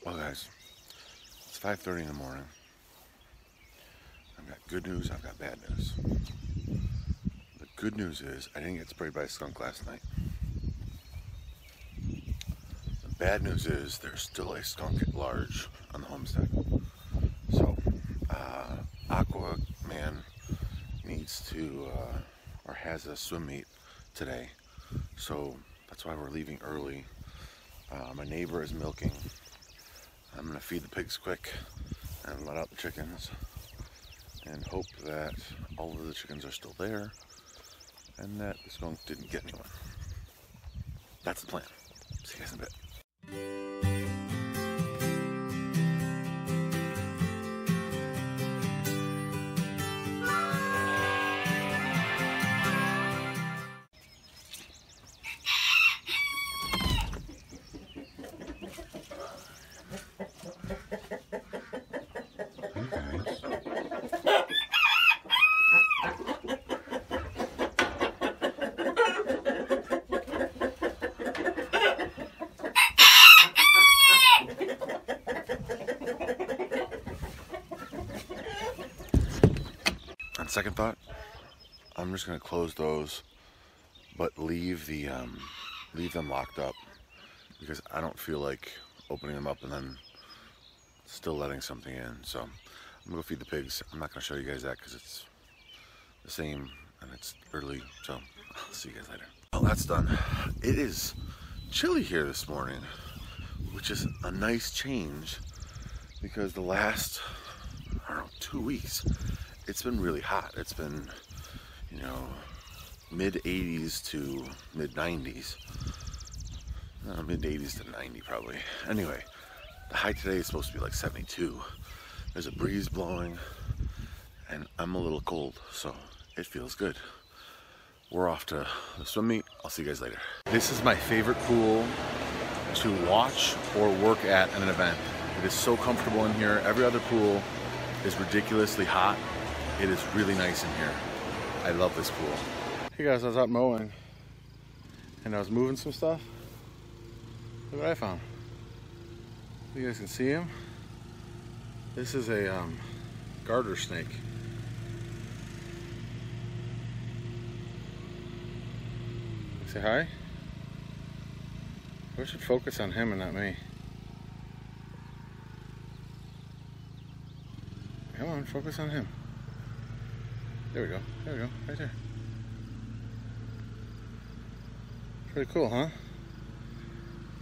Well guys, it's 5:30 in the morning. I've got good news, I've got bad news. The good news is I didn't get sprayed by a skunk last night. The bad news is there's still a skunk at large on the homestead. So, Aqua Man needs to, or has a swim meet today. So that's why we're leaving early. My neighbor is milking. I'm gonna feed the pigs quick and let out the chickens and hope that all of the chickens are still there and that the skunk didn't get anyone. That's the plan. See you guys in a bit. On second thought, I'm just gonna close those, but leave them locked up because I don't feel like opening them up and then still letting something in. So I'm gonna go feed the pigs. I'm not gonna show you guys that because it's the same and it's early. So I'll see you guys later. Well, that's done. It is chilly here this morning, which is a nice change because the last, I don't know, 2 weeks, it's been really hot. It's been, you know, mid 80s to mid 90s. Mid 80s to 90 probably. Anyway, the high today is supposed to be like 72. There's a breeze blowing and I'm a little cold, so it feels good. We're off to the swim meet. I'll see you guys later. This is my favorite pool to watch or work at an event. It is so comfortable in here. Every other pool is ridiculously hot. It is really nice in here. I love this pool. Hey guys, I was out mowing and I was moving some stuff. Look what I found. You guys can see him. This is a garter snake. Say hi. We should focus on him and not me. Come on, focus on him. There we go, right there. Pretty cool, huh?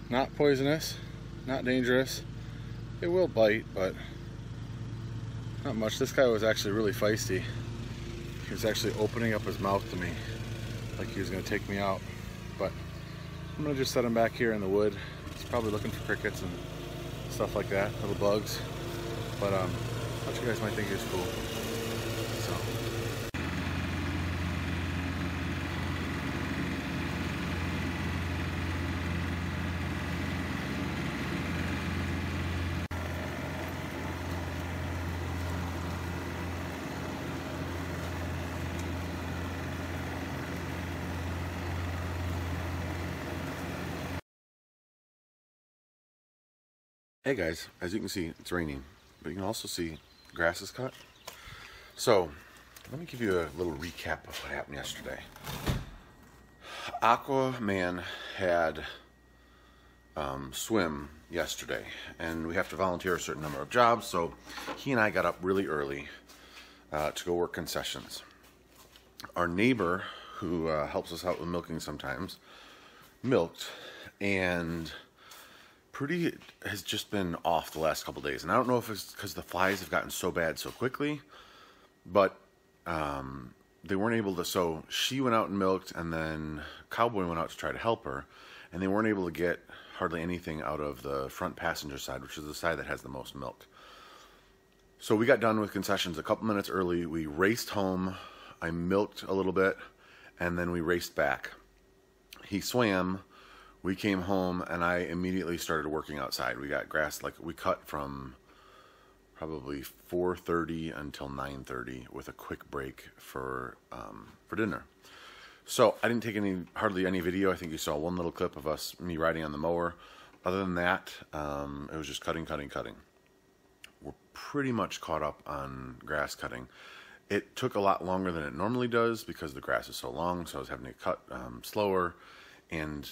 Not poisonous, not dangerous. It will bite, but not much. This guy was actually really feisty. He was actually opening up his mouth to me like he was gonna take me out. But I'm gonna just set him back here in the wood. He's probably looking for crickets and stuff like that, little bugs. But I thought you guys might think he was cool. So. Hey guys, as you can see, it's raining, but you can also see the grass is cut. So, let me give you a little recap of what happened yesterday. Aqua Man had swim yesterday, and we have to volunteer a certain number of jobs, so he and I got up really early to go work concessions. Our neighbor, who helps us out with milking sometimes, milked, and Pretty has just been off the last couple days, and I don't know if it's because the flies have gotten so bad so quickly, but they weren't able to. So she went out and milked, and then Cowboy went out to try to help her, and they weren't able to get hardly anything out of the front passenger side, which is the side that has the most milk. So we got done with concessions a couple minutes early. We raced home. I milked a little bit, and then we raced back. He swam. We came home and I immediately started working outside. We got grass, like we cut from probably 4:30 until 9:30 with a quick break for dinner. So I didn't take hardly any video. I think you saw one little clip of me riding on the mower, other than that, it was just cutting. We're pretty much caught up on grass cutting. It took a lot longer than it normally does because the grass is so long, so I was having to cut slower, and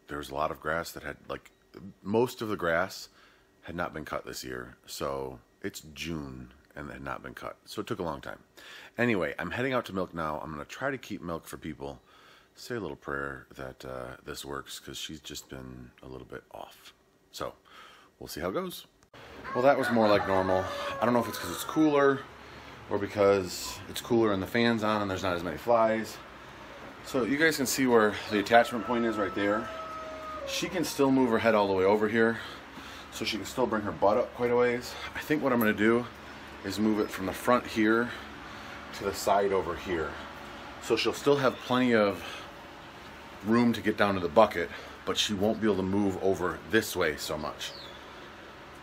there was a lot of grass that had, like, most of the grass had not been cut this year, so it's June and had not been cut, so it took a long time. Anyway, I'm heading out to milk now. I'm going to try to keep milk for people. Say a little prayer that this works, because she's just been a little bit off. So, we'll see how it goes. Well, that was more like normal. I don't know if it's because it's cooler, or because it's cooler and the fan's on and there's not as many flies. So you guys can see where the attachment point is right there. She can still move her head all the way over here, so she can still bring her butt up quite a ways. I think what I'm going to do is move it from the front here to the side over here. So she'll still have plenty of room to get down to the bucket, but she won't be able to move over this way so much.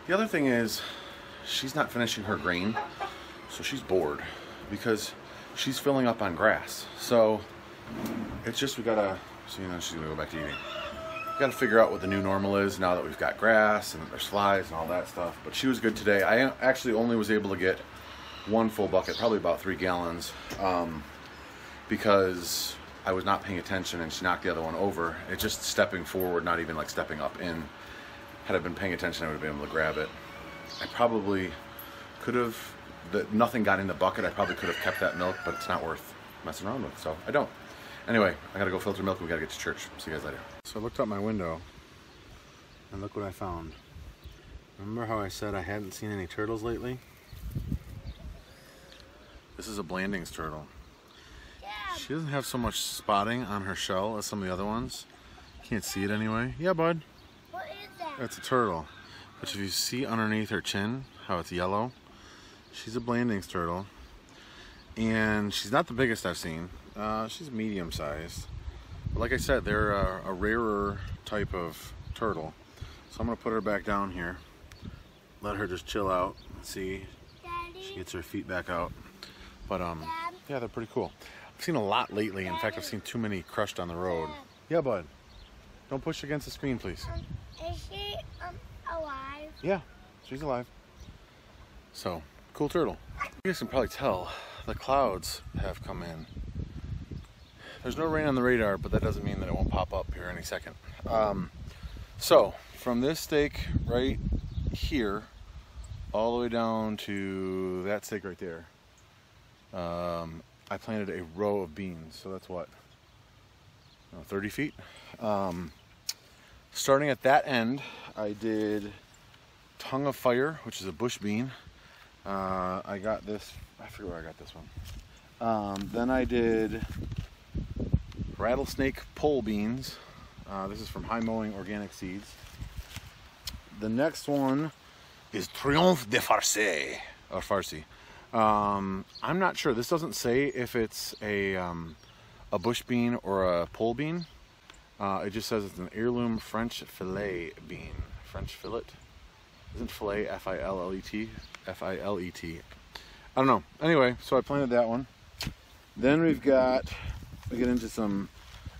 The other thing is, she's not finishing her grain, so she's bored because she's filling up on grass. So it's just, we gotta, so you know, she's gonna go back to eating. We gotta figure out what the new normal is now that we've got grass and there's flies and all that stuff. But she was good today. I actually only was able to get one full bucket, probably about 3 gallons, because I was not paying attention and she knocked the other one over. It's just stepping forward, not even like stepping up in. Had I been paying attention, I would have been able to grab it. I probably could have, nothing got in the bucket. I probably could have kept that milk, but it's not worth messing around with, so I don't. Anyway, I gotta go filter milk. We gotta get to church. See you guys later. So I looked out my window and look what I found. Remember how I said I hadn't seen any turtles lately? This is a Blandings turtle. Yeah. She doesn't have so much spotting on her shell as some of the other ones. Can't see it anyway. Yeah, bud. What is that? That's a turtle. But if you see underneath her chin how it's yellow, she's a Blandings turtle. And she's not the biggest I've seen. She's medium sized. But like I said, they're a rarer type of turtle. So I'm going to put her back down here. Let her just chill out. See, Daddy? she gets her feet back out. But yeah, they're pretty cool. I've seen a lot lately. In fact, I've seen too many crushed on the road. Yeah, bud. Don't push against the screen, please. Is she alive? Yeah, she's alive. So, cool turtle. You guys can probably tell the clouds have come in. There's no rain on the radar, but that doesn't mean that it won't pop up here any second. So, from this stake right here, all the way down to that stake right there, I planted a row of beans. So that's what, 30 feet? Starting at that end, I did Tongue of Fire, which is a bush bean. I got this, I forget where I got this one. Then I did Rattlesnake pole beans. This is from Mowing organic seeds. The next one is Triomphe de Farce, or Farcy. I'm not sure. This doesn't say if it's a bush bean or a pole bean. It just says it's an heirloom French fillet bean. French fillet? Isn't fillet F-I-L-L-E-T? F-I-L-E-T. I don't know. Anyway, so I planted that one. Then we get into some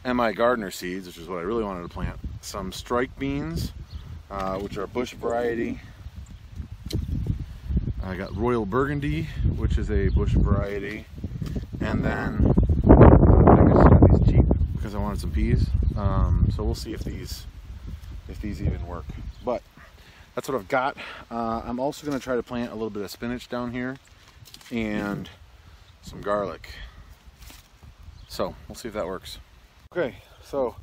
M.I. Gardner seeds, which is what I really wanted to plant. Some strike beans, which are bush variety. I got Royal Burgundy, which is a bush variety. And then I just got these cheap because I wanted some peas. So we'll see if these even work. But that's what I've got. I'm also going to try to plant a little bit of spinach down here and some garlic. So we'll see if that works. Okay, so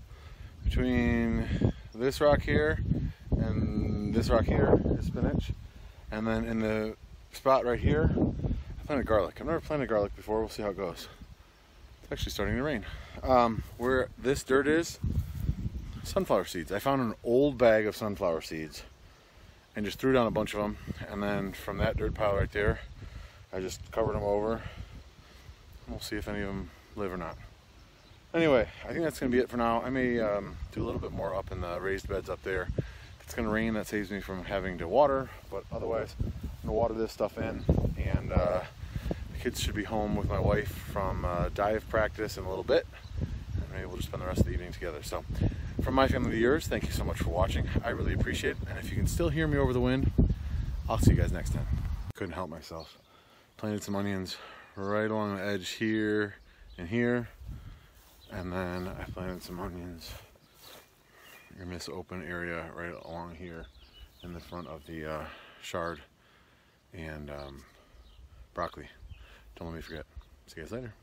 between this rock here and this rock here is spinach. And then in the spot right here, I planted garlic. I've never planted garlic before. We'll see how it goes. It's actually starting to rain. Where this dirt is, sunflower seeds. I found an old bag of sunflower seeds and just threw down a bunch of them. And then from that dirt pile right there, I just covered them over. And we'll see if any of them live or not. Anyway, I think that's going to be it for now. I may do a little bit more up in the raised beds up there. If it's going to rain, that saves me from having to water. But otherwise, I'm going to water this stuff in. And the kids should be home with my wife from dive practice in a little bit. And maybe we'll just spend the rest of the evening together. So from my family to yours, thank you so much for watching. I really appreciate it. And if you can still hear me over the wind, I'll see you guys next time. Couldn't help myself. Planted some onions right along the edge here and here. And then I planted some onions in this open area right along here in the front of the chard and broccoli. Don't let me forget. See you guys later.